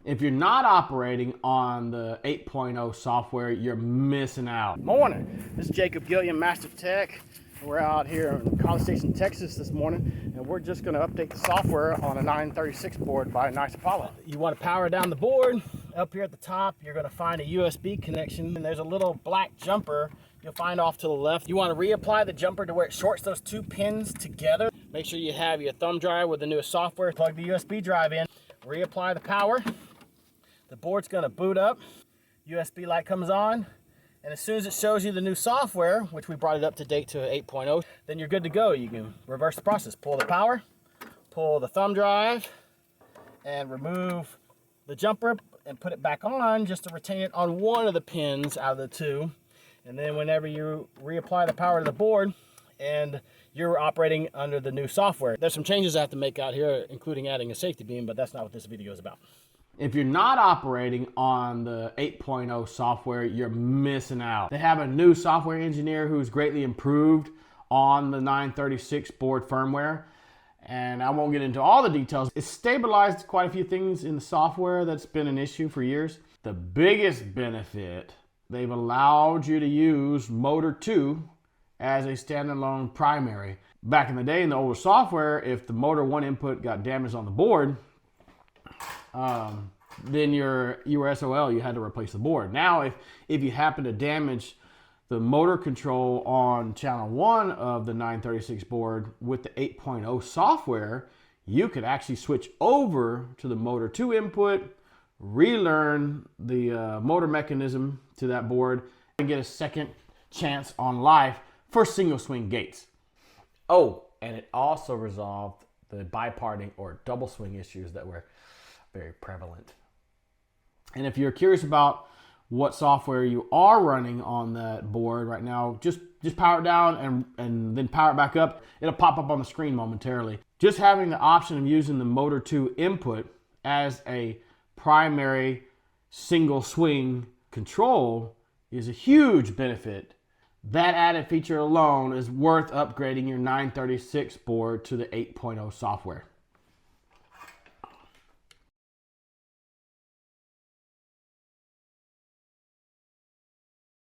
If you're not operating on the 8.0 software, you're missing out. Morning, this is Jacob Gilliam, Master Tech. We're out here in College Station, Texas this morning, and we're just going to update the software on a 936 board by Nice Apollo. You want to power down the board. Up here at the top, you're going to find a USB connection, and there's a little black jumper you'll find off to the left. You want to reapply the jumper to where it shorts those two pins together. Make sure you have your thumb drive with the newest software. Plug the USB drive in, reapply the power. The board's going to boot up. USB light comes on. And as soon as it shows you the new software, which we brought it up to date to 8.0, then you're good to go. You can reverse the process. Pull the power, pull the thumb drive, and remove the jumper and put it back on just to retain it on one of the pins out of the two. And then whenever you reapply the power to the board and you're operating under the new software. There's some changes I have to make out here, including adding a safety beam, but that's not what this video is about. If you're not operating on the 8.0 software, you're missing out. They have a new software engineer who's greatly improved on the 936 board firmware. And I won't get into all the details. It's stabilized quite a few things in the software that's been an issue for years. The biggest benefit, they've allowed you to use motor 2 as a standalone primary. Back in the day in the older software, if the motor 1 input got damaged on the board, then you were SOL, you had to replace the board. Now, if you happen to damage the motor control on channel 1 of the 936 board with the 8.0 software, you could actually switch over to the motor 2 input, relearn the motor mechanism to that board, and get a second chance on life for single swing gates. Oh, and it also resolved the biparting or double swing issues that were very prevalent. And if you're curious about what software you are running on that board right now, just power it down and then power it back up. It'll pop up on the screen momentarily. Just having the option of using the motor 2 input as a primary single swing control is a huge benefit. That added feature alone is worth upgrading your 936 board to the 8.0 software.